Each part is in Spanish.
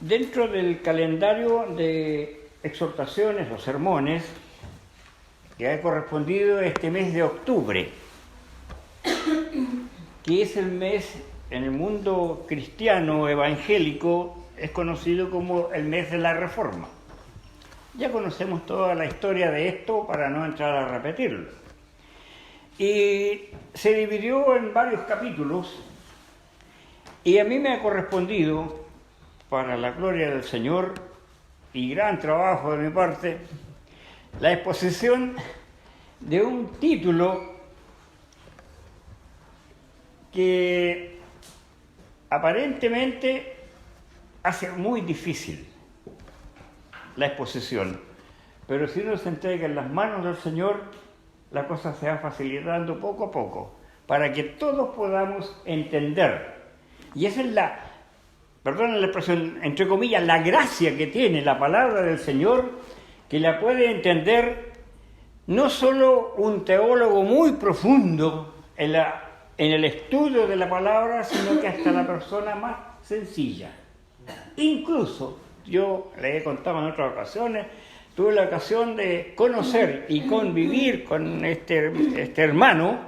Dentro del calendario de exhortaciones o sermones que ha correspondido este mes de octubre, que es el mes en el mundo cristiano evangélico, es conocido como el mes de la Reforma. Ya conocemos toda la historia de esto para no entrar a repetirlo. Y se dividió en varios capítulos y a mí me ha correspondido, para la gloria del Señor y gran trabajo de mi parte, la exposición de un título que aparentemente hace muy difícil la exposición, pero si uno se entrega en las manos del Señor, la cosa se va facilitando poco a poco, para que todos podamos entender. Y esa es la, perdón la expresión, entre comillas, la gracia que tiene la palabra del Señor, que la puede entender no solo un teólogo muy profundo en el estudio de la palabra, sino que hasta la persona más sencilla. Incluso, yo le he contado en otras ocasiones, tuve la ocasión de conocer y convivir con este hermano,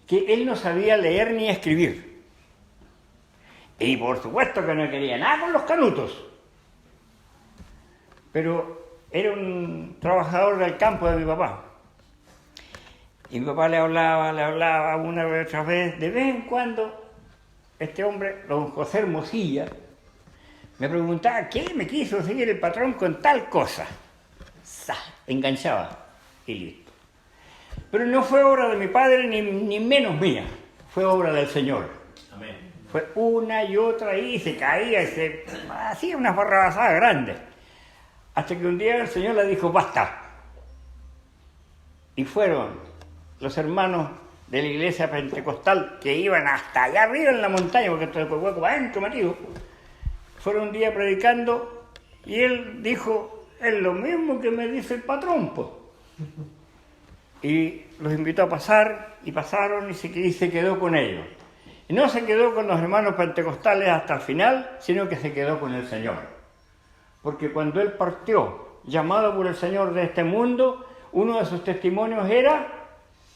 que él no sabía leer ni escribir. Y por supuesto que no quería nada con los canutos. Pero era un trabajador del campo de mi papá. Y mi papá le hablaba una vez otra vez. De vez en cuando, este hombre, don José Hermosilla, me preguntaba qué me quiso decir el patrón con tal cosa. Enganchaba y listo. Pero no fue obra de mi padre ni menos mía. Fue obra del Señor. Amén. Fue una y otra y se caía y se hacía unas barrabasadas grandes. Hasta que un día el Señor le dijo, basta. Y fueron los hermanos de la iglesia pentecostal que iban hasta allá arriba en la montaña, porque esto es el hueco va adentro metido, fueron un día predicando y él dijo, es lo mismo que me dice el patrón, pues. Y los invitó a pasar y pasaron y se quedó con ellos. Y no se quedó con los hermanos pentecostales hasta el final, sino que se quedó con el Señor. Porque cuando él partió, llamado por el Señor de este mundo, uno de sus testimonios era,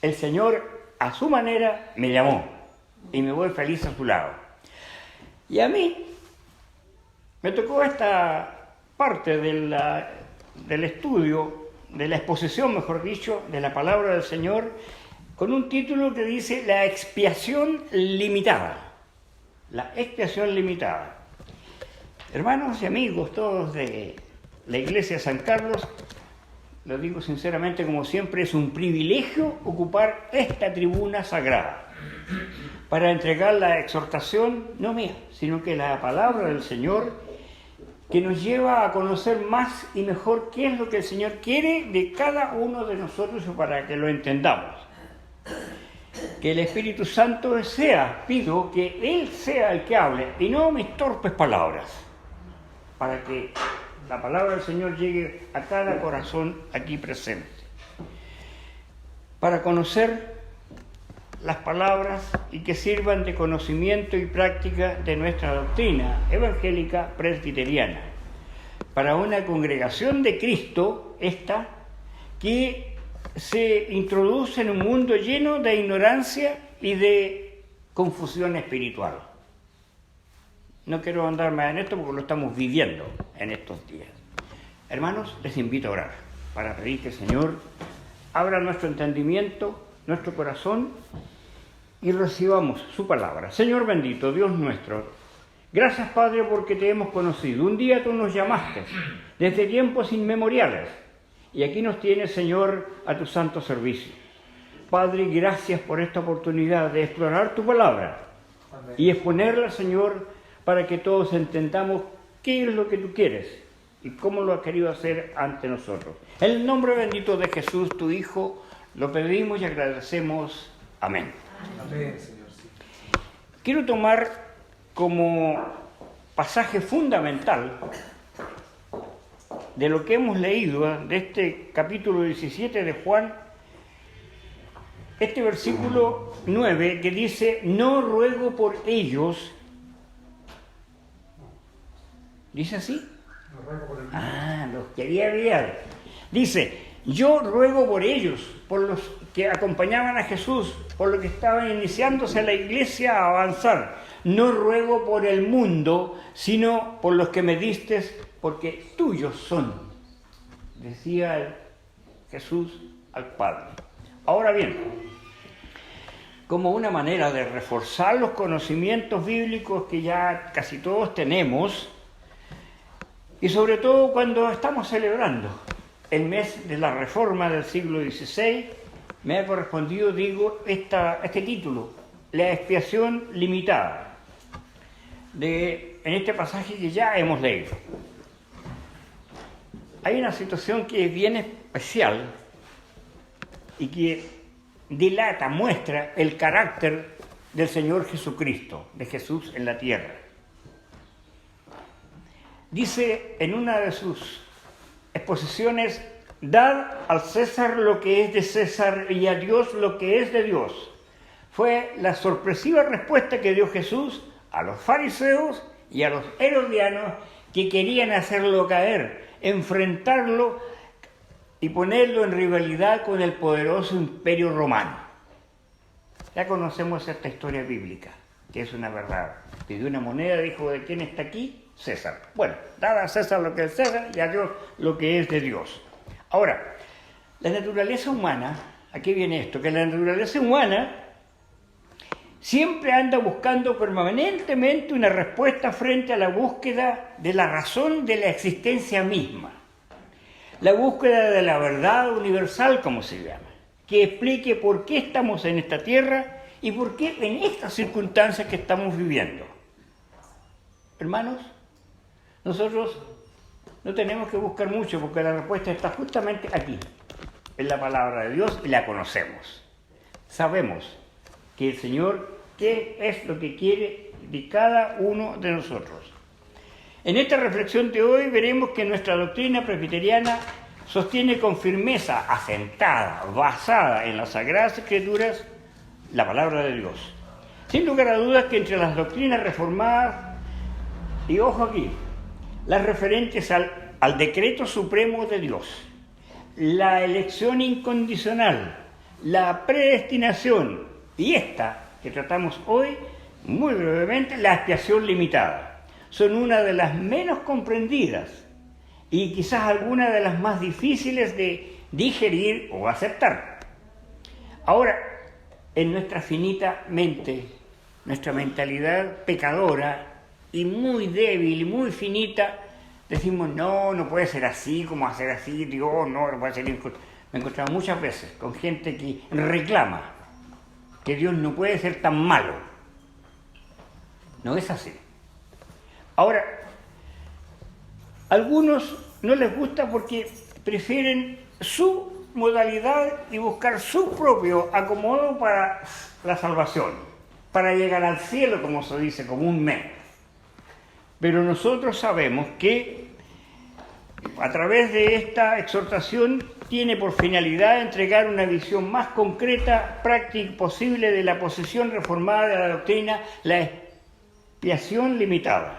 el Señor a su manera me llamó y me voy feliz a su lado. Y a mí me tocó esta parte del estudio, de la exposición, mejor dicho, de la palabra del Señor, con un título que dice la expiación limitada. La expiación limitada. Hermanos y amigos, todos de la Iglesia de San Carlos, lo digo sinceramente, como siempre, es un privilegio ocupar esta tribuna sagrada para entregar la exhortación, no mía, sino que la palabra del Señor, que nos lleva a conocer más y mejor qué es lo que el Señor quiere de cada uno de nosotros para que lo entendamos. Que el Espíritu Santo pido que Él sea el que hable y no mis torpes palabras, para que la palabra del Señor llegue a cada corazón aquí presente. Para conocer las palabras y que sirvan de conocimiento y práctica de nuestra doctrina evangélica presbiteriana. Para una congregación de Cristo, esta, que se introduce en un mundo lleno de ignorancia y de confusión espiritual. No quiero andar más en esto porque lo estamos viviendo en estos días. Hermanos, les invito a orar para pedir que el Señor abra nuestro entendimiento, nuestro corazón y recibamos su palabra. Señor bendito, Dios nuestro, gracias Padre porque te hemos conocido. Un día tú nos llamaste desde tiempos inmemoriales y aquí nos tienes, Señor, a tu santo servicio. Padre, gracias por esta oportunidad de explorar tu palabra y exponerla, Señor, para que todos entendamos qué es lo que tú quieres y cómo lo has querido hacer ante nosotros. En el nombre bendito de Jesús, tu Hijo, lo pedimos y agradecemos. Amén. Amén, Señor. Quiero tomar como pasaje fundamental de lo que hemos leído de este capítulo 17 de Juan, este versículo 9 que dice, no ruego por ellos, ¿Dice así? Los quería enviar. Dice, yo ruego por ellos, por los que acompañaban a Jesús, por los que estaban iniciándose la iglesia a avanzar. No ruego por el mundo, sino por los que me distes, porque tuyos son, decía Jesús al Padre. Ahora bien, como una manera de reforzar los conocimientos bíblicos que ya casi todos tenemos, y sobre todo cuando estamos celebrando el mes de la Reforma del siglo XVI, me ha correspondido, este título, la expiación limitada, en este pasaje que ya hemos leído. Hay una situación que es bien especial y que muestra el carácter del Señor Jesucristo, de Jesús en la tierra. Dice en una de sus exposiciones, dad al César lo que es de César y a Dios lo que es de Dios. Fue la sorpresiva respuesta que dio Jesús a los fariseos y a los herodianos que querían hacerlo caer, enfrentarlo y ponerlo en rivalidad con el poderoso imperio romano. Ya conocemos esta historia bíblica, que es una verdad. Pidió una moneda, dijo, ¿de quién está aquí? César. Bueno, dad a César lo que es César y a Dios lo que es de Dios. Ahora, la naturaleza humana, aquí viene esto, que la naturaleza humana siempre anda buscando permanentemente una respuesta frente a la búsqueda de la razón de la existencia misma. La búsqueda de la verdad universal, como se llama, que explique por qué estamos en esta tierra y por qué en estas circunstancias que estamos viviendo. Hermanos, nosotros no tenemos que buscar mucho porque la respuesta está justamente aquí, en la palabra de Dios, y la conocemos. Sabemos que el Señor, qué es lo que quiere de cada uno de nosotros. En esta reflexión de hoy veremos que nuestra doctrina presbiteriana sostiene con firmeza, asentada, basada en las Sagradas Escrituras, la palabra de Dios. Sin lugar a dudas que entre las doctrinas reformadas, y ojo aquí, las referentes al decreto supremo de Dios, la elección incondicional, la predestinación y esta que tratamos hoy, muy brevemente, la expiación limitada, son una de las menos comprendidas y quizás alguna de las más difíciles de digerir o aceptar. Ahora, en nuestra finita mente, nuestra mentalidad pecadora, y muy débil y muy finita, decimos, no puede ser así, como hacer así, Dios, no puede ser injusto. Me he encontrado muchas veces con gente que reclama que Dios no puede ser tan malo. No es así. Ahora, a algunos no les gusta porque prefieren su modalidad y buscar su propio acomodo para la salvación, para llegar al cielo, como se dice comúnmente. Pero nosotros sabemos que a través de esta exhortación tiene por finalidad entregar una visión más concreta, práctica posible de la posición reformada de la doctrina, la expiación limitada.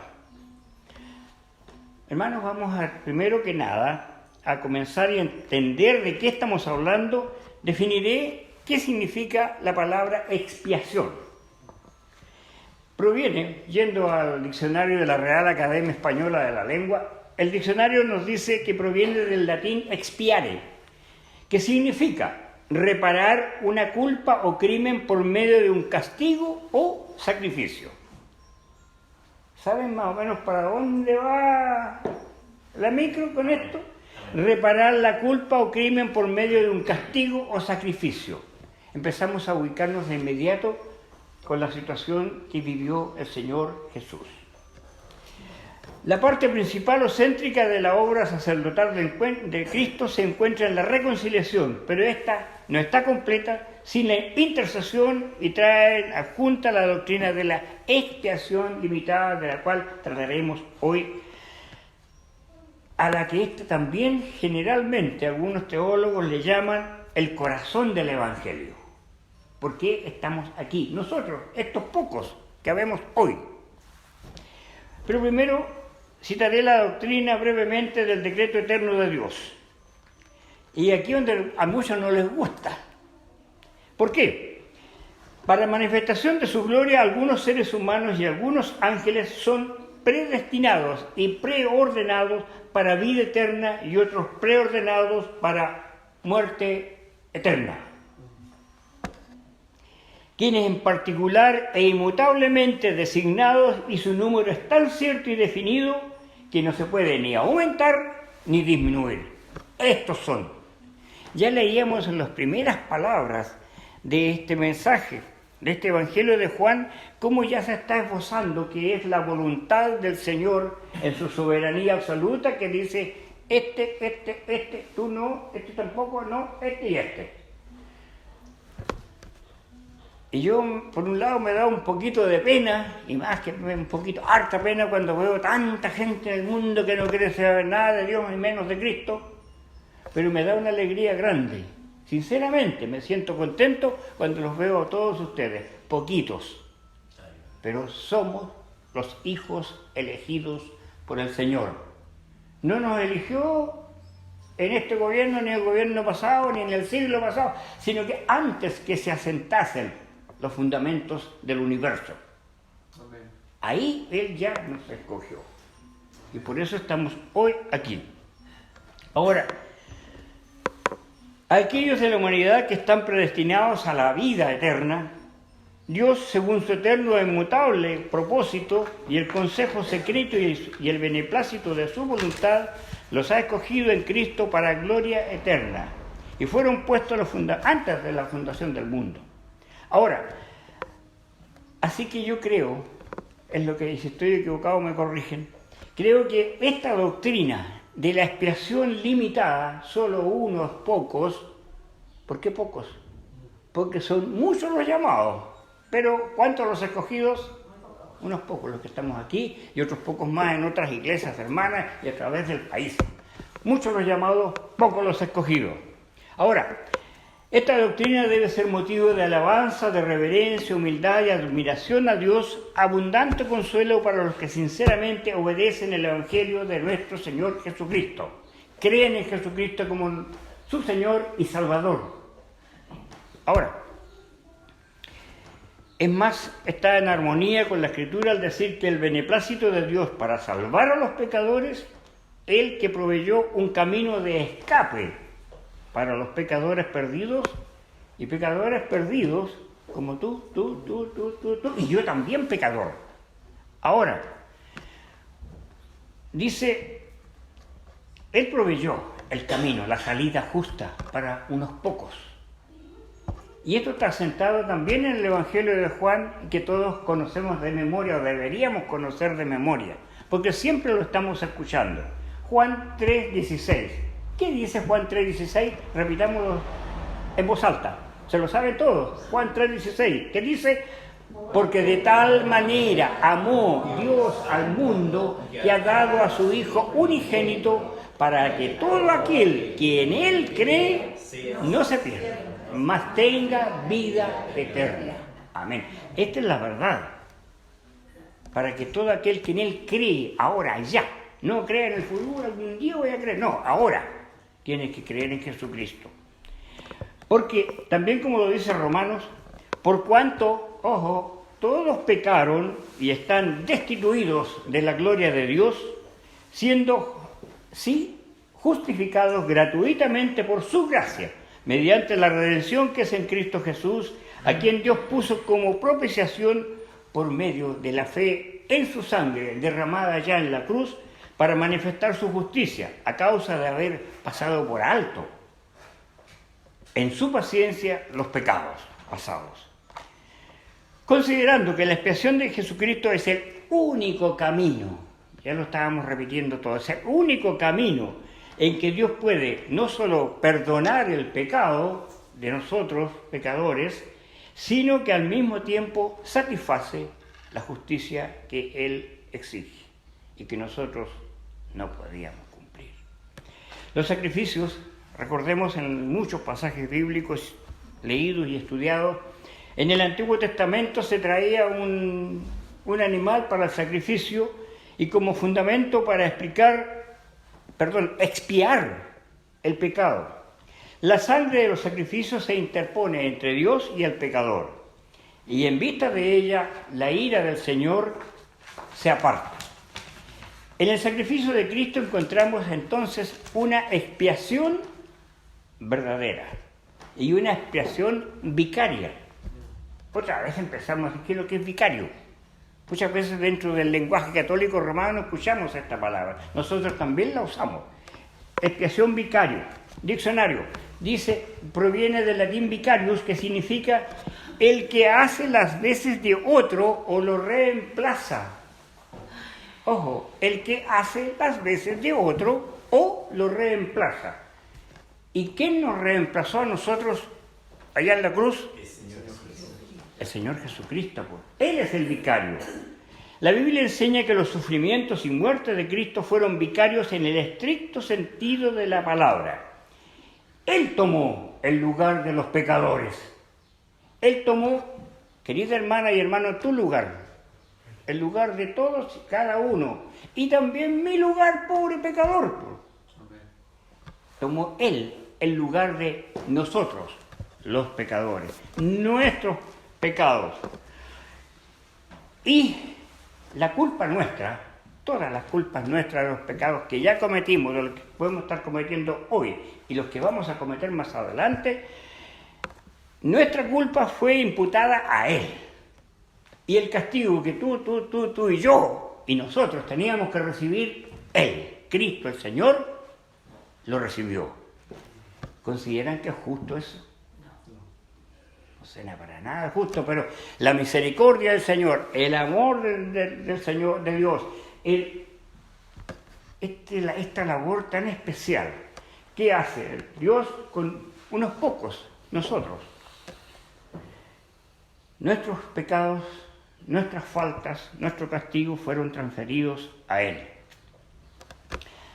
Hermanos, vamos primero que nada a comenzar y entender de qué estamos hablando. Definiré qué significa la palabra expiación. Proviene, yendo al diccionario de la Real Academia Española de la Lengua, el diccionario nos dice que proviene del latín expiare, que significa reparar una culpa o crimen por medio de un castigo o sacrificio. ¿Saben más o menos para dónde va la micro con esto? Reparar la culpa o crimen por medio de un castigo o sacrificio. Empezamos a ubicarnos de inmediato con la situación que vivió el Señor Jesús. La parte principal o céntrica de la obra sacerdotal de Cristo se encuentra en la reconciliación, pero esta no está completa sin la intercesión y trae adjunta la doctrina de la expiación limitada, de la cual trataremos hoy, a la que también generalmente algunos teólogos le llaman el corazón del Evangelio. ¿Por qué estamos aquí? Nosotros, estos pocos que habemos hoy. Pero primero, citaré la doctrina brevemente del decreto eterno de Dios. Y aquí donde a muchos no les gusta. ¿Por qué? Para manifestación de su gloria, algunos seres humanos y algunos ángeles son predestinados y preordenados para vida eterna y otros preordenados para muerte eterna. Quienes en particular e inmutablemente designados, y su número es tan cierto y definido que no se puede ni aumentar ni disminuir. Estos son. Ya leíamos en las primeras palabras de este mensaje, de este Evangelio de Juan, cómo ya se está esbozando que es la voluntad del Señor en su soberanía absoluta, que dice tú no, este tampoco, no, este y este. Y yo, por un lado, me da un poquito de pena, y más que un poquito, harta pena, cuando veo tanta gente en el mundo que no quiere saber nada de Dios, ni menos de Cristo, pero me da una alegría grande. Sinceramente, me siento contento cuando los veo a todos ustedes, poquitos, pero somos los hijos elegidos por el Señor. No nos eligió en este gobierno, ni en el gobierno pasado, ni en el siglo pasado, sino que antes que se asentasen los fundamentos del universo. Amén. Ahí Él ya nos escogió. Y por eso estamos hoy aquí. Ahora, aquellos de la humanidad que están predestinados a la vida eterna, Dios, según su eterno e inmutable propósito y el consejo secreto y el beneplácito de su voluntad, los ha escogido en Cristo para gloria eterna. Y fueron puestos antes de la fundación del mundo. Ahora, así que yo creo, es lo que si estoy equivocado me corrigen, creo que esta doctrina de la expiación limitada, solo unos pocos, ¿por qué pocos? Porque son muchos los llamados, pero ¿cuántos los escogidos? Unos pocos los que estamos aquí y otros pocos más en otras iglesias hermanas y a través del país. Muchos los llamados, pocos los escogidos. Ahora, esta doctrina debe ser motivo de alabanza, de reverencia, humildad y admiración a Dios, abundante consuelo para los que sinceramente obedecen el Evangelio de nuestro Señor Jesucristo. Creen en Jesucristo como su Señor y Salvador. Ahora, es más, está en armonía con la Escritura al decir que el beneplácito de Dios para salvar a los pecadores, Él que proveyó un camino de escape para los pecadores perdidos, y pecadores perdidos como tú, y yo también pecador. Ahora, dice, Él proveyó el camino, la salida justa para unos pocos. Y esto está sentado también en el Evangelio de Juan, que todos conocemos de memoria, o deberíamos conocer de memoria, porque siempre lo estamos escuchando. Juan 3:16. ¿Qué dice Juan 3:16? Repitámoslo en voz alta. Se lo saben todos. Juan 3:16. ¿Qué dice? Porque de tal manera amó Dios al mundo que ha dado a su Hijo unigénito para que todo aquel que en Él cree no se pierda, mas tenga vida eterna. Amén. Esta es la verdad. Para que todo aquel que en Él cree, ahora, ya, no crea en el futuro, algún día voy a creer, no, ahora. Tienes que creer en Jesucristo. Porque también como lo dice Romanos, por cuanto, ojo, todos pecaron y están destituidos de la gloria de Dios, siendo, sí, justificados gratuitamente por su gracia, mediante la redención que es en Cristo Jesús, a quien Dios puso como propiciación por medio de la fe en su sangre derramada ya en la cruz, para manifestar su justicia a causa de haber pasado por alto en su paciencia los pecados pasados. Considerando que la expiación de Jesucristo es el único camino, ya lo estábamos repitiendo todo, es el único camino en que Dios puede no solo perdonar el pecado de nosotros, pecadores, sino que al mismo tiempo satisface la justicia que Él exige y que nosotros no podíamos cumplir. Los sacrificios, recordemos en muchos pasajes bíblicos leídos y estudiados, en el Antiguo Testamento se traía un animal para el sacrificio y como fundamento para expiar el pecado. La sangre de los sacrificios se interpone entre Dios y el pecador, y en vista de ella, la ira del Señor se aparta. En el sacrificio de Cristo encontramos entonces una expiación verdadera y una expiación vicaria. Otra vez empezamos a decir lo que es vicario. Muchas veces dentro del lenguaje católico romano escuchamos esta palabra. Nosotros también la usamos. Expiación vicario. Diccionario. Dice, proviene del latín vicarius, que significa el que hace las veces de otro o lo reemplaza. Ojo, el que hace las veces de otro o lo reemplaza. ¿Y quién nos reemplazó a nosotros allá en la cruz? El Señor Jesucristo. Pues. Él es el vicario. La Biblia enseña que los sufrimientos y muerte de Cristo fueron vicarios en el estricto sentido de la palabra. Él tomó el lugar de los pecadores. Él tomó, querida hermana y hermano, tu lugar. El lugar de todos y cada uno. Y también mi lugar, pobre pecador. Tomó Él el lugar de nosotros, los pecadores. Nuestros pecados. Y la culpa nuestra, todas las culpas nuestras de los pecados que ya cometimos, de los que podemos estar cometiendo hoy y los que vamos a cometer más adelante, nuestra culpa fue imputada a Él. Y el castigo que tú y yo y nosotros teníamos que recibir, Él, Cristo el Señor, lo recibió. ¿Consideran que es justo eso? No suena para nada justo, pero la misericordia del Señor, el amor del Señor, de Dios, esta labor tan especial que hace Dios con unos pocos, nosotros. Nuestros pecados, nuestras faltas, nuestro castigo fueron transferidos a Él.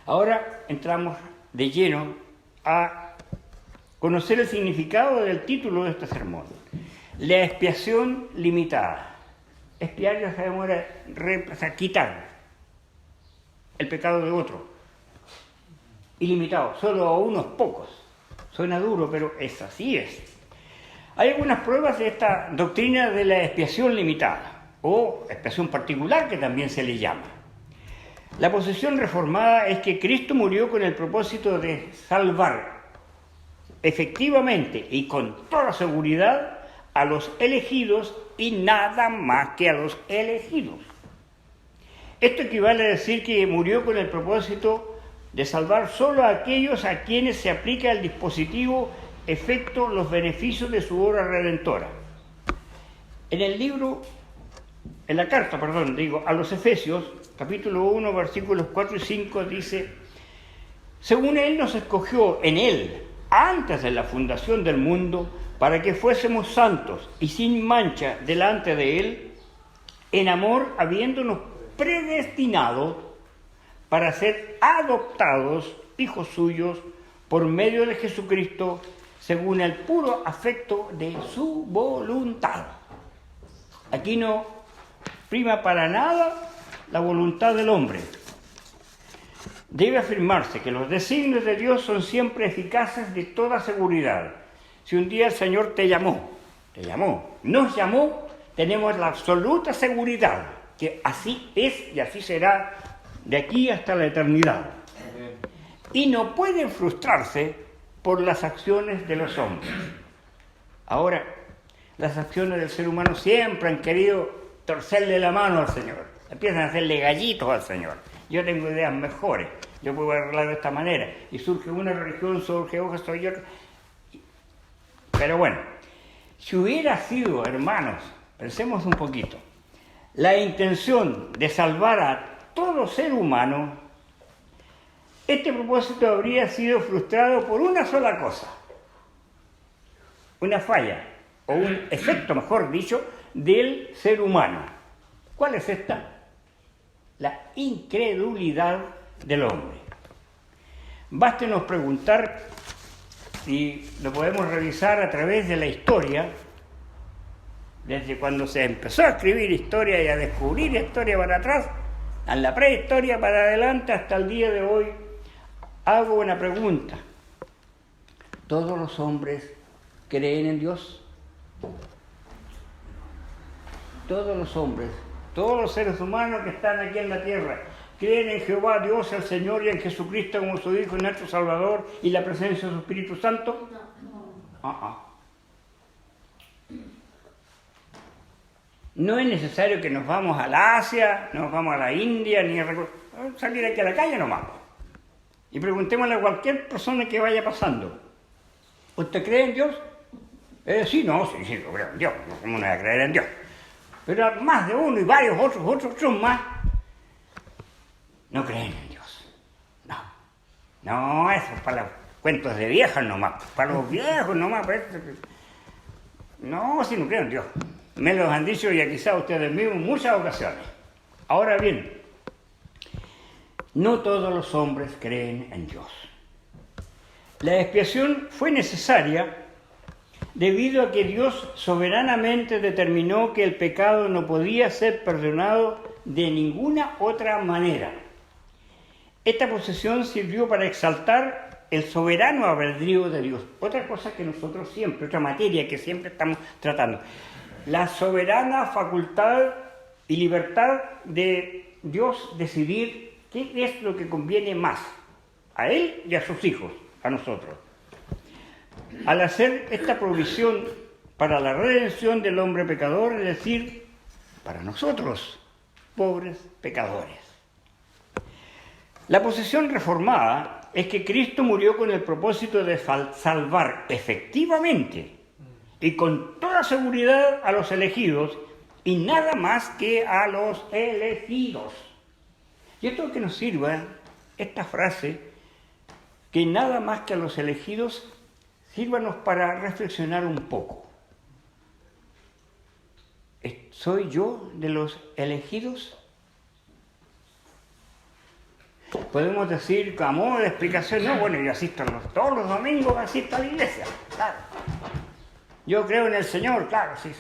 Ahora entramos de lleno a conocer el significado del título de este sermón. La expiación limitada. Expiar ya sabemos era quitar el pecado de otro. Ilimitado, solo a unos pocos. Suena duro, pero así es. Hay algunas pruebas de esta doctrina de la expiación limitada, o expiación particular, que también se le llama. La posición reformada es que Cristo murió con el propósito de salvar efectivamente y con toda seguridad a los elegidos y nada más que a los elegidos. Esto equivale a decir que murió con el propósito de salvar solo a aquellos a quienes se aplica el dispositivo efecto los beneficios de su obra redentora. En la carta a los Efesios, capítulo 1, versículos 4 y 5, dice: según Él nos escogió en Él, antes de la fundación del mundo, para que fuésemos santos y sin mancha delante de Él, en amor, habiéndonos predestinado para ser adoptados hijos suyos por medio de Jesucristo, según el puro afecto de su voluntad. Aquí no prima para nada la voluntad del hombre. Debe afirmarse que los designios de Dios son siempre eficaces de toda seguridad. Si un día el Señor te llamó, nos llamó, tenemos la absoluta seguridad que así es y así será de aquí hasta la eternidad. Y no pueden frustrarse por las acciones de los hombres. Ahora, las acciones del ser humano siempre han querido torcerle la mano al Señor. Empiezan a hacerle gallitos al Señor. Yo tengo ideas mejores. Yo puedo arreglar de esta manera. Y surge una religión, surge otra, soy otra. Pero bueno, si hubiera sido, hermanos, pensemos un poquito, la intención de salvar a todo ser humano, este propósito habría sido frustrado por una sola cosa, una falla, o un efecto, mejor dicho, del ser humano. ¿Cuál es esta? La incredulidad del hombre. Bástenos preguntar, y lo podemos revisar a través de la historia, desde cuando se empezó a escribir historia y a descubrir historia para atrás, en la prehistoria para adelante hasta el día de hoy, hago una pregunta. ¿Todos los hombres creen en Dios? Todos los hombres, todos los seres humanos que están aquí en la tierra, ¿creen en Jehová, Dios, el Señor, y en Jesucristo como su Hijo y nuestro Salvador, y la presencia de su Espíritu Santo? No. No es necesario que nos vamos al Asia, nos vamos a la India, ni salir aquí a la calle nomás. Y preguntémosle a cualquier persona que vaya pasando. ¿Usted cree en Dios? Sí, yo creo en Dios. ¿Cómo no voy a creer en Dios? Pero más de uno y varios otros son más. No creen en Dios. No, eso es para los cuentos de viejas nomás. Para los viejos nomás. No, si no creo en Dios. Me los han dicho ya quizá ustedes mismos en muchas ocasiones. Ahora bien, no todos los hombres creen en Dios. La expiación fue necesaria debido a que Dios soberanamente determinó que el pecado no podía ser perdonado de ninguna otra manera. Esta posesión sirvió para exaltar el soberano albedrío de Dios. Otra cosa que nosotros siempre, otra materia que siempre estamos tratando. La soberana facultad y libertad de Dios decidir qué es lo que conviene más a Él y a sus hijos, a nosotros. Al hacer esta provisión para la redención del hombre pecador, es decir, para nosotros, pobres pecadores. La posición reformada es que Cristo murió con el propósito de salvar efectivamente y con toda seguridad a los elegidos y nada más que a los elegidos. Y esto que nos sirva, esta frase, que nada más que a los elegidos, sírvanos para reflexionar un poco. ¿Soy yo de los elegidos? Podemos decir, a modo de explicación, no, bueno, yo asisto todos los domingos, asisto a la iglesia, claro. Yo creo en el Señor, claro, sí.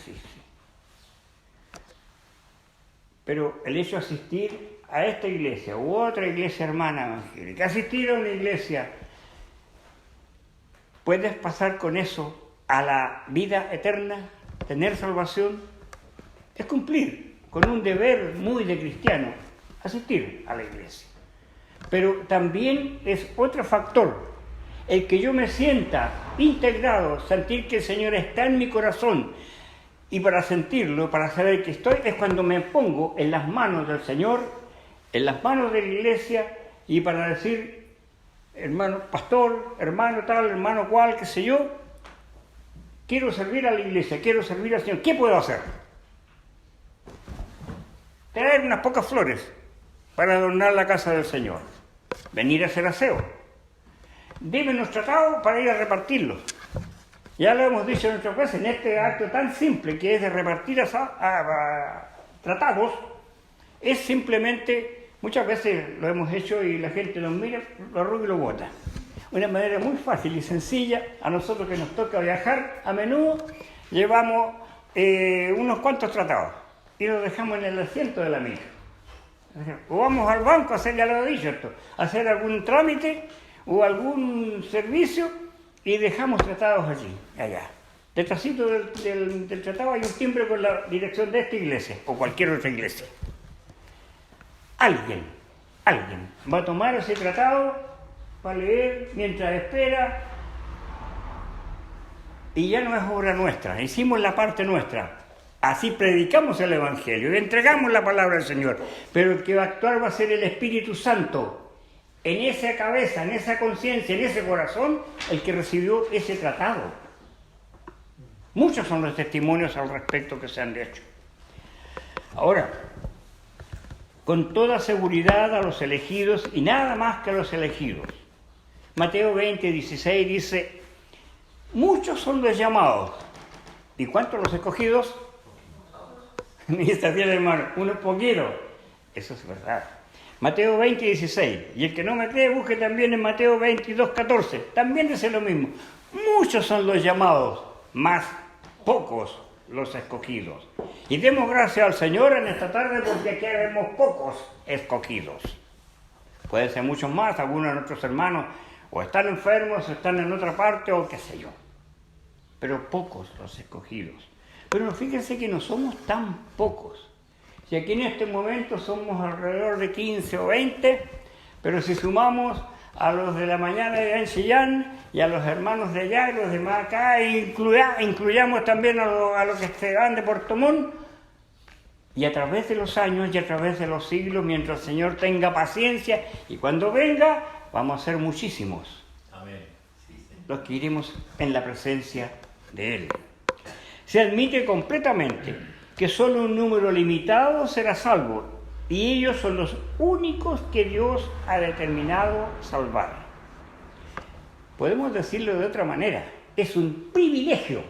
Pero el hecho de asistir a esta iglesia u otra iglesia hermana evangélica, asistir a una iglesia, ¿puedes pasar con eso a la vida eterna? ¿Tener salvación? Es cumplir con un deber muy de cristiano, asistir a la iglesia. Pero también es otro factor, el que yo me sienta integrado, sentir que el Señor está en mi corazón, y para sentirlo, para saber que estoy, es cuando me pongo en las manos del Señor, en las manos de la iglesia, y para decir, hermano pastor, hermano tal, hermano cual, qué sé yo, quiero servir a la iglesia, quiero servir al Señor, ¿qué puedo hacer? Traer unas pocas flores para adornar la casa del Señor, venir a hacer aseo. Deme unos tratados para ir a repartirlos. Ya lo hemos dicho muchas veces, en este acto tan simple que es de repartir tratados, es simplemente, muchas veces lo hemos hecho y la gente nos mira, lo arruga y lo bota. Una manera muy fácil y sencilla, a nosotros que nos toca viajar a menudo, llevamos unos cuantos tratados y los dejamos en el asiento de la micro. O vamos al banco a hacer, ya lo he dicho esto, a hacer algún trámite o algún servicio y dejamos tratados allí, allá. Detrásito del tratado hay un timbre con la dirección de esta iglesia o cualquier otra iglesia. Alguien va a tomar ese tratado para leer mientras espera y ya no es obra nuestra, hicimos la parte nuestra. Así predicamos el Evangelio y entregamos la palabra del Señor, pero el que va a actuar va a ser el Espíritu Santo. En esa cabeza, en esa conciencia, en ese corazón, el que recibió ese tratado. Muchos son los testimonios al respecto que se han hecho. Ahora, con toda seguridad a los elegidos y nada más que a los elegidos. Mateo 20, 16 dice, muchos son los llamados. ¿Y cuántos los escogidos? Y está bien, hermano, unos poquitos. Eso es verdad. Mateo 20, 16. Y el que no me cree, busque también en Mateo 22, 14. También dice lo mismo. Muchos son los llamados, más pocos los escogidos. Y demos gracias al Señor en esta tarde porque aquí vemos pocos escogidos. Pueden ser muchos más, algunos de nuestros hermanos o están enfermos, o están en otra parte o qué sé yo. Pero pocos los escogidos. Pero fíjense que no somos tan pocos. Si aquí en este momento somos alrededor de 15 o 20, pero si sumamos a los de la mañana de Chillán y a los hermanos de allá y los demás acá, incluyamos también a los que se van de Puerto Montt, y a través de los años y a través de los siglos, mientras el Señor tenga paciencia, y cuando venga, vamos a ser muchísimos. Amén. Sí, los que iremos en la presencia de Él. Se admite completamente que solo un número limitado será salvo, y ellos son los únicos que Dios ha determinado salvar. Podemos decirlo de otra manera, es un privilegio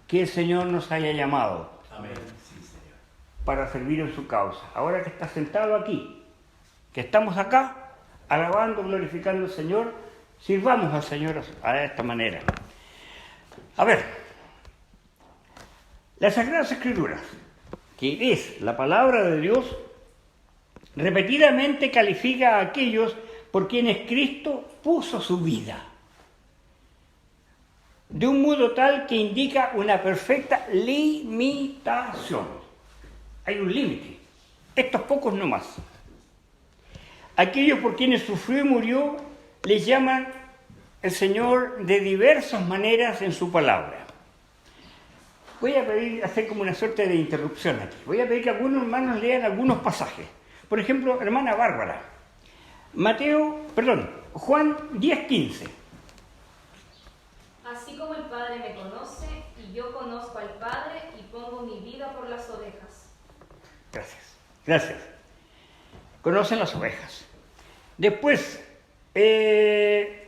que el Señor nos haya llamado. Amén. Sí, Señor. Para servir en su causa. Ahora que está sentado aquí, que estamos acá, alabando, glorificando al Señor, sirvamos al Señor a esta manera. A ver, las Sagradas Escrituras, que es la palabra de Dios, repetidamente califica a aquellos por quienes Cristo puso su vida, de un modo tal que indica una perfecta limitación. Hay un límite, estos pocos no más. Aquellos por quienes sufrió y murió, les llaman el Señor de diversas maneras en su palabra. Voy a pedir, hacer como una suerte de interrupción aquí. Voy a pedir que algunos hermanos lean algunos pasajes. Por ejemplo, hermana Bárbara, Juan 10:15. Así como el Padre me conoce y yo conozco al Padre y pongo mi vida por las ovejas. Gracias. Conocen las ovejas. Después,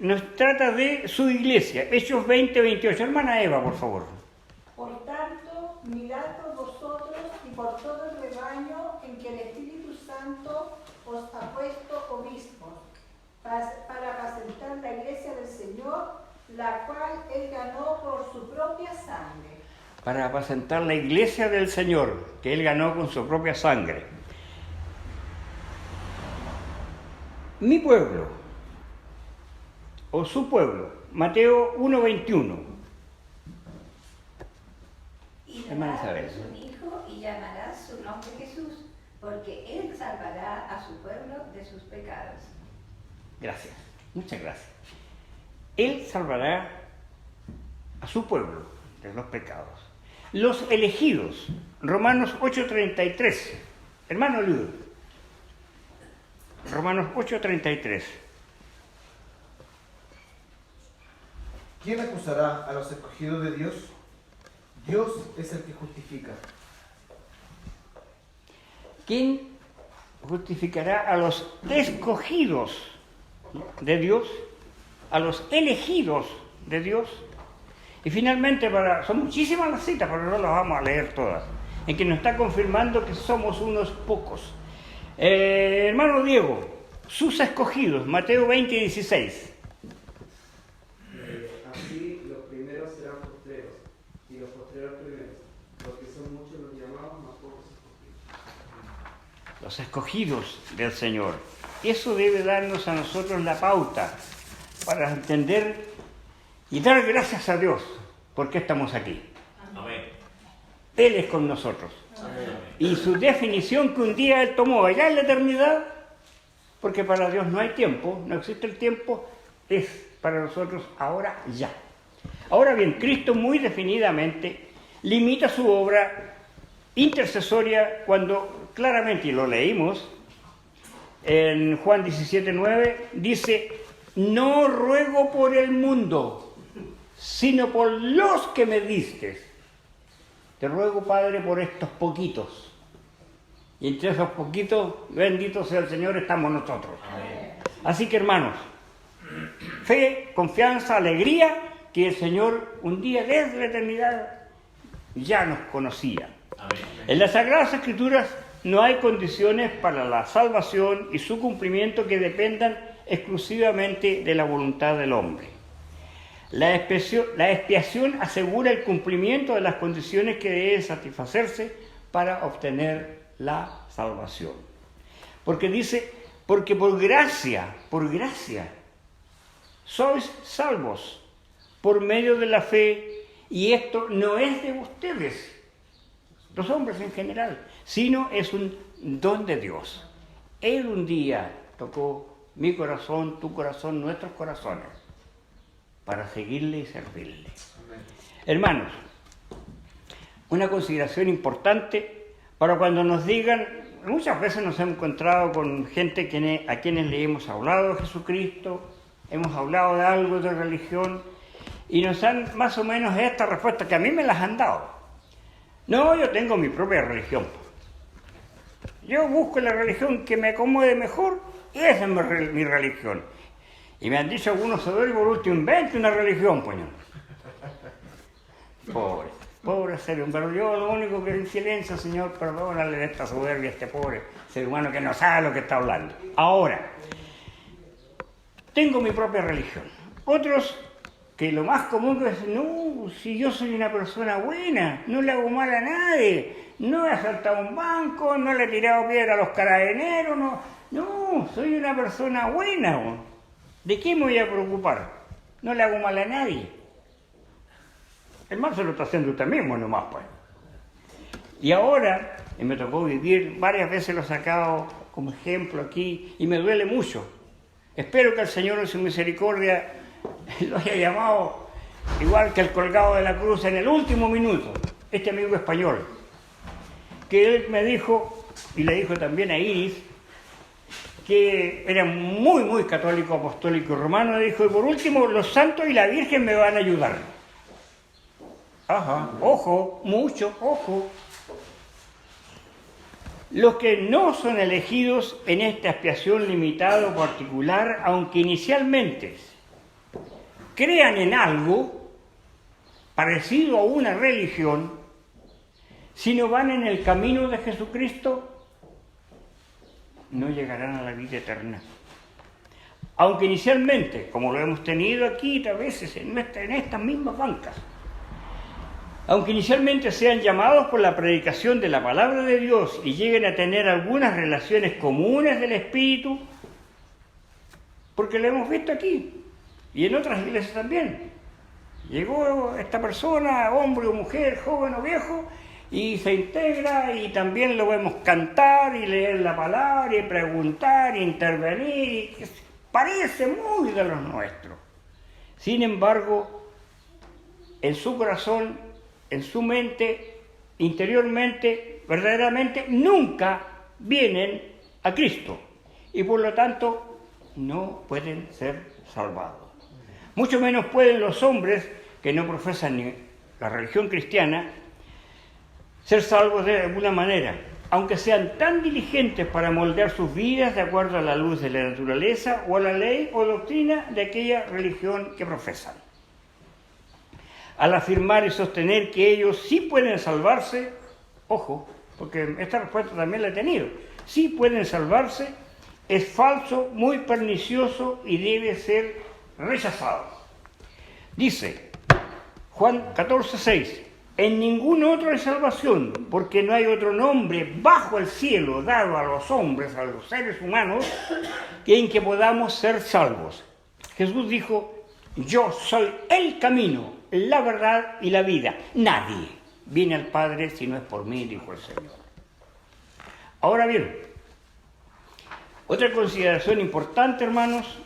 nos trata de su iglesia. Hechos 20:28. Hermana Eva, por favor. Por tanto, mirad por vosotros y por todo el rebaño en que el Espíritu Santo os ha puesto obispos, para apacentar la iglesia del Señor, la cual Él ganó por su propia sangre. Para apacentar la iglesia del Señor, que Él ganó con su propia sangre. Mi pueblo, o su pueblo, Mateo 1:21. Y Hermana dará Isabel. su hijo y llamará su nombre Jesús, porque Él salvará a su pueblo de sus pecados. Gracias, muchas gracias. Él salvará a su pueblo de los pecados. Los elegidos, Romanos 8:33. Hermano Ludo, Romanos 8:33. ¿Quién acusará a los escogidos de Dios? Dios es el que justifica. ¿Quién justificará a los escogidos de Dios? A los elegidos de Dios. Y finalmente, son muchísimas las citas, pero no las vamos a leer todas, en que nos está confirmando que somos unos pocos. Hermano Diego, sus escogidos, Mateo 20:16. Así los primeros serán postreros, y los postreros primeros, porque son muchos los llamados, más pocos escogidos. Los escogidos del Señor. Eso debe darnos a nosotros la pauta para entender y dar gracias a Dios porque estamos aquí. Amén. Él es con nosotros. Amén. Y su definición que un día Él tomó allá en la eternidad, porque para Dios no hay tiempo, no existe el tiempo, es para nosotros ahora ya. Ahora bien, Cristo muy definidamente limita su obra intercesoria cuando claramente, y lo leímos en Juan 17:9, dice: no ruego por el mundo, sino por los que me diste. Te ruego, Padre, por estos poquitos. Y entre esos poquitos, bendito sea el Señor, estamos nosotros. Amén. Así que, hermanos, fe, confianza, alegría, que el Señor un día desde la eternidad ya nos conocía. Amén. En las Sagradas Escrituras no hay condiciones para la salvación y su cumplimiento que dependan exclusivamente de la voluntad del hombre. La expiación asegura el cumplimiento de las condiciones que deben satisfacerse para obtener la salvación. Porque dice, porque por gracia, sois salvos por medio de la fe, y esto no es de ustedes, los hombres en general, sino es un don de Dios. Él un día tocó mi corazón, tu corazón, nuestros corazones, para seguirle y servirle. Hermanos, una consideración importante para cuando nos digan, muchas veces nos hemos encontrado con gente a quienes le hemos hablado de Jesucristo, hemos hablado de algo de religión, y nos dan más o menos esta respuesta que a mí me las han dado. No, yo tengo mi propia religión. Yo busco la religión que me acomode mejor y esa es mi religión. Y me han dicho algunos señores, por último, invente una religión, pues. Pobre ser humano, pero yo lo único que en silencio, Señor, perdónale de esta soberbia a este pobre ser humano que no sabe lo que está hablando. Ahora, tengo mi propia religión. Otros, que lo más común que es, no, si yo soy una persona buena, no le hago mal a nadie, no he asaltado un banco, no le he tirado piedra a los carabineros, no, soy una persona buena. ¿De qué me voy a preocupar? No le hago mal a nadie. El mal se lo está haciendo usted mismo nomás, pues. Y ahora, me tocó vivir, varias veces lo he sacado como ejemplo aquí, y me duele mucho. Espero que el Señor en su misericordia lo haya llamado igual que el colgado de la cruz en el último minuto, este amigo español, que él me dijo, y le dijo también a Iris, que era muy católico, apostólico y romano, dijo, y por último, los santos y la Virgen me van a ayudar. Ajá, ojo, mucho ojo. Los que no son elegidos en esta expiación limitada o particular, aunque inicialmente crean en algo parecido a una religión, si no van en el camino de Jesucristo, no llegarán a la vida eterna. Aunque inicialmente, como lo hemos tenido aquí a veces en estas mismas bancas, aunque inicialmente sean llamados por la predicación de la palabra de Dios y lleguen a tener algunas relaciones comunes del Espíritu, porque lo hemos visto aquí y en otras iglesias también. Llegó esta persona, hombre o mujer, joven o viejo, y se integra y también lo vemos cantar y leer la palabra y preguntar y intervenir, y parece muy de los nuestros. Sin embargo, en su corazón, en su mente, interiormente, verdaderamente, nunca vienen a Cristo y por lo tanto no pueden ser salvados. Mucho menos pueden los hombres que no profesan ni la religión cristiana ser salvos de alguna manera, aunque sean tan diligentes para moldear sus vidas de acuerdo a la luz de la naturaleza o a la ley o doctrina de aquella religión que profesan. Al afirmar y sostener que ellos sí pueden salvarse, ojo, porque esta respuesta también la he tenido, sí pueden salvarse, es falso, muy pernicioso y debe ser rechazado. Dice Juan 14:6, en ningún otro hay salvación, porque no hay otro nombre bajo el cielo dado a los hombres, a los seres humanos, en que podamos ser salvos. Jesús dijo, yo soy el camino, la verdad y la vida. Nadie viene al Padre si no es por mí, dijo el Señor. Ahora bien, otra consideración importante, hermanos,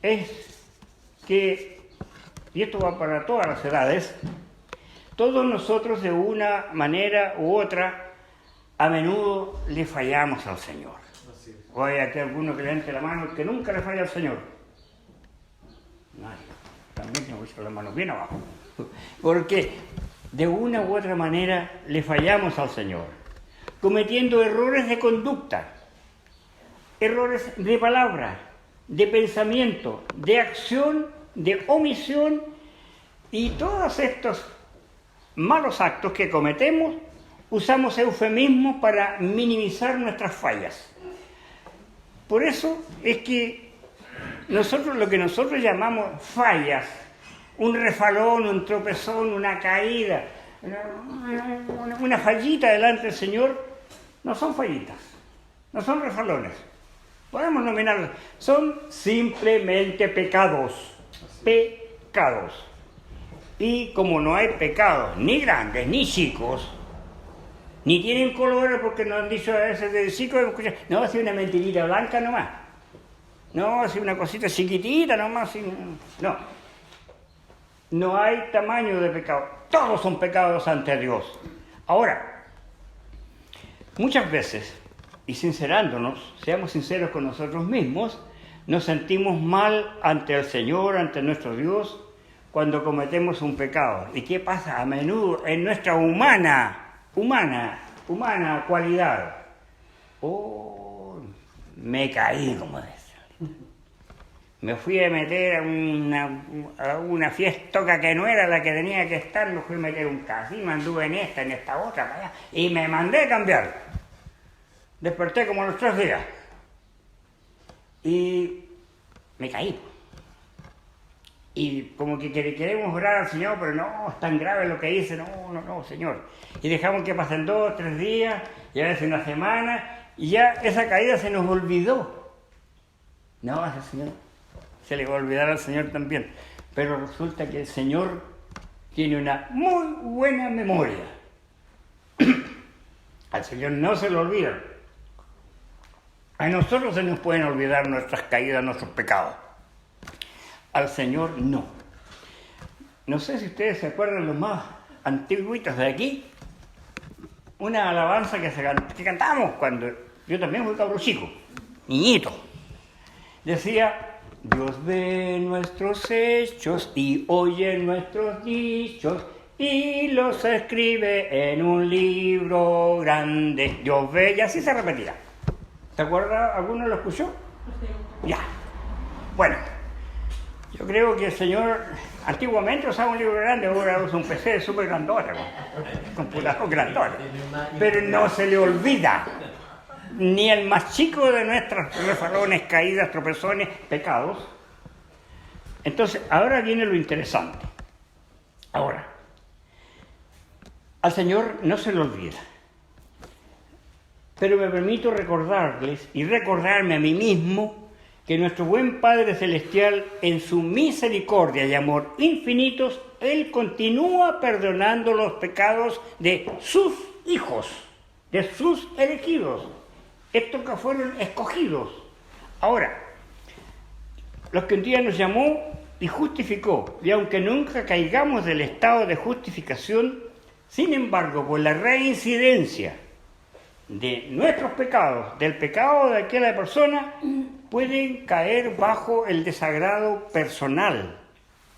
es que, y esto va para todas las edades, todos nosotros de una manera u otra a menudo le fallamos al Señor. O hay aquí alguno que levante la mano que nunca le falla al Señor. Nadie. También me puso la mano bien abajo. Porque de una u otra manera le fallamos al Señor, cometiendo errores de conducta, errores de palabra, de pensamiento, de acción, de omisión, y todos estos malos actos que cometemos, usamos eufemismos para minimizar nuestras fallas. Por eso es que nosotros, lo que nosotros llamamos fallas un refalón, un tropezón, una caída, una fallita delante del Señor, no son fallitas, no son refalones. Podemos nominarlos, son simplemente pecados, pecados. Y como no hay pecados ni grandes ni chicos, ni tienen colores, porque nos han dicho a veces de chicos, no, es una mentirita blanca nomás. No, es una cosita chiquitita nomás. No. No hay tamaño de pecado. Todos son pecados ante Dios. Ahora, muchas veces, y sincerándonos, seamos sinceros con nosotros mismos, nos sentimos mal ante el Señor, ante nuestro Dios, cuando cometemos un pecado. ¿Y qué pasa? A menudo en nuestra humana cualidad. Oh, me caí, como decía. Me fui a meter a una fiestoca que no era la que tenía que estar, me fui a meter un casino, anduve en esta otra, para allá, y me mandé a cambiar. Desperté como a los 3 días. Y me caí. Y como que queremos orar al Señor, pero no, es tan grave lo que hice, no, Señor. Y dejamos que pasen 2, 3 días, y a veces una semana, y ya esa caída se nos olvidó. No, ese Señor, se le va a olvidar al Señor también. Pero resulta que el Señor tiene una muy buena memoria. Al Señor no se le olvida. A nosotros se nos pueden olvidar nuestras caídas, nuestros pecados. Al Señor no. No sé si ustedes se acuerdan, los más antiguitos de aquí, una alabanza que cantamos cuando yo también fui cabro chico, niñito. Decía, Dios ve nuestros hechos y oye nuestros dichos y los escribe en un libro grande. Dios ve, y así se repetía. ¿Se acuerda? ¿Alguno lo escuchó? Ya. Bueno. Yo creo que el Señor antiguamente usaba un libro grande, ahora usa un PC súper grandote, computador grandote. Pero no se le olvida, ni el más chico de nuestros refalones, caídas, tropezones, pecados. Entonces, ahora viene lo interesante. Ahora, al Señor no se le olvida. Pero me permito recordarles y recordarme a mí mismo que nuestro buen Padre Celestial, en su misericordia y amor infinitos, Él continúa perdonando los pecados de sus hijos, de sus elegidos, estos que fueron escogidos. Ahora, los que un día nos llamó y justificó, y aunque nunca caigamos del estado de justificación, sin embargo, por la reincidencia de nuestros pecados, del pecado de aquella persona, pueden caer bajo el desagrado personal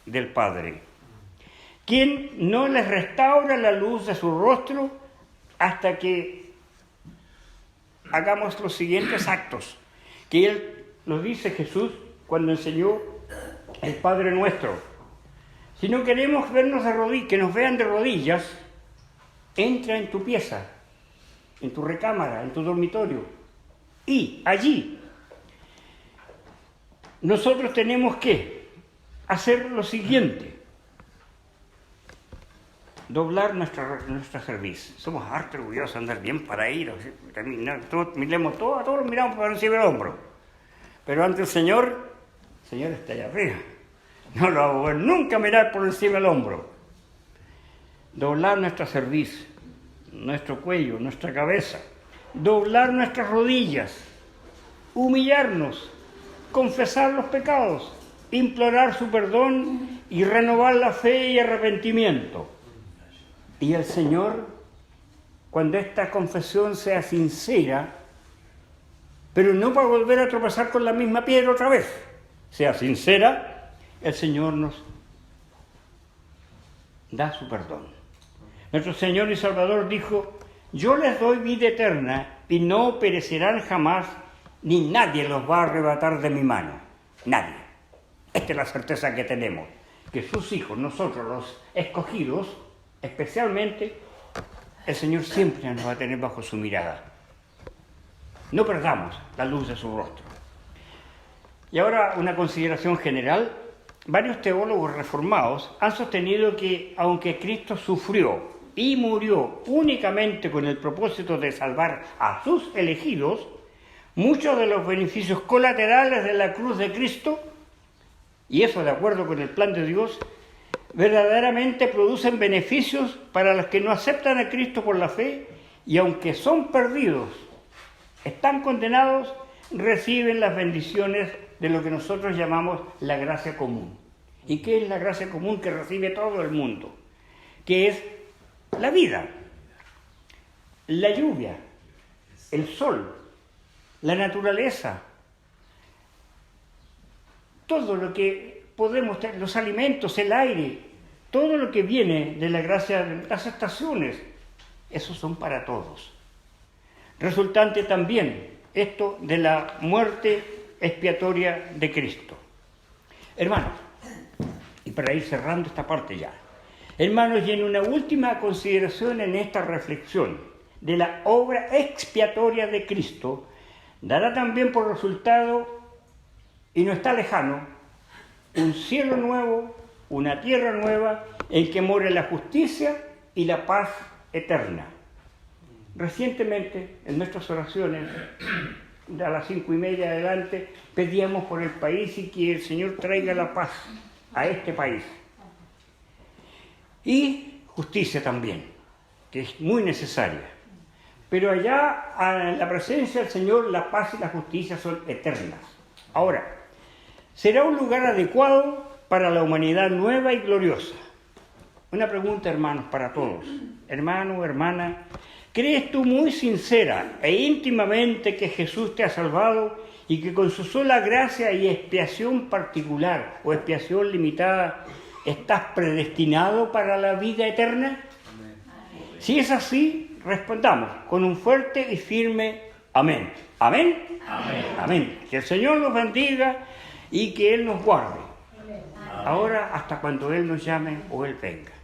del Padre, quien no les restaura la luz de su rostro hasta que hagamos los siguientes actos, que Él lo dice Jesús cuando enseñó el Padre Nuestro. Si no queremos vernos de rodillas, que nos vean de rodillas, entra en tu pieza, en tu recámara, en tu dormitorio, y allí nosotros tenemos que hacer lo siguiente: doblar nuestra cerviz. Somos harto orgullosos de andar bien paraídos, miremos todos los miramos por encima del hombro, pero ante el Señor está allá arriba, no lo hago ver nunca mirar por encima del hombro. Doblar nuestra cerviz, nuestro cuello, nuestra cabeza, doblar nuestras rodillas, humillarnos, confesar los pecados, implorar su perdón y renovar la fe y arrepentimiento. Y el Señor, cuando esta confesión sea sincera, pero no para volver a tropezar con la misma piedra otra vez, sea sincera, el Señor nos da su perdón. Nuestro Señor y Salvador dijo: yo les doy vida eterna y no perecerán jamás, ni nadie los va a arrebatar de mi mano. Nadie. Esta es la certeza que tenemos, que sus hijos, nosotros los escogidos, especialmente, el Señor siempre nos va a tener bajo su mirada. No perdamos la luz de su rostro. Y ahora una consideración general. varios teólogos reformados han sostenido que aunque Cristo sufrió y murió únicamente con el propósito de salvar a sus elegidos, muchos de los beneficios colaterales de la cruz de Cristo, y eso de acuerdo con el plan de Dios, verdaderamente producen beneficios para los que no aceptan a Cristo por la fe y aunque son perdidos, están condenados, reciben las bendiciones de lo que nosotros llamamos la gracia común. ¿Y qué es la gracia común que recibe todo el mundo? Que es la vida, la lluvia, el sol, la naturaleza, todo lo que podemos tener, los alimentos, el aire, todo lo que viene de la gracia de las estaciones, esos son para todos. Resultante también esto de la muerte expiatoria de Cristo. Hermanos, y para ir cerrando esta parte ya, hermanos, y en una última consideración en esta reflexión de la obra expiatoria de Cristo, dará también por resultado, y no está lejano, un cielo nuevo, una tierra nueva, en que more la justicia y la paz eterna. Recientemente, en nuestras oraciones, a las 5:30 adelante, pedíamos por el país y que el Señor traiga la paz a este país. Y justicia también, que es muy necesaria. Pero allá, en la presencia del Señor, la paz y la justicia son eternas. Ahora, será un lugar adecuado para la humanidad nueva y gloriosa. Una pregunta, hermanos, para todos. Hermano, hermana, ¿crees tú muy sincera e íntimamente que Jesús te ha salvado y que con su sola gracia y expiación particular o expiación limitada estás predestinado para la vida eterna? Si es así, respondamos con un fuerte y firme amén. ¿Amén? Amén. Amén. Que el Señor nos bendiga y que Él nos guarde. Ahora hasta cuando Él nos llame o Él venga.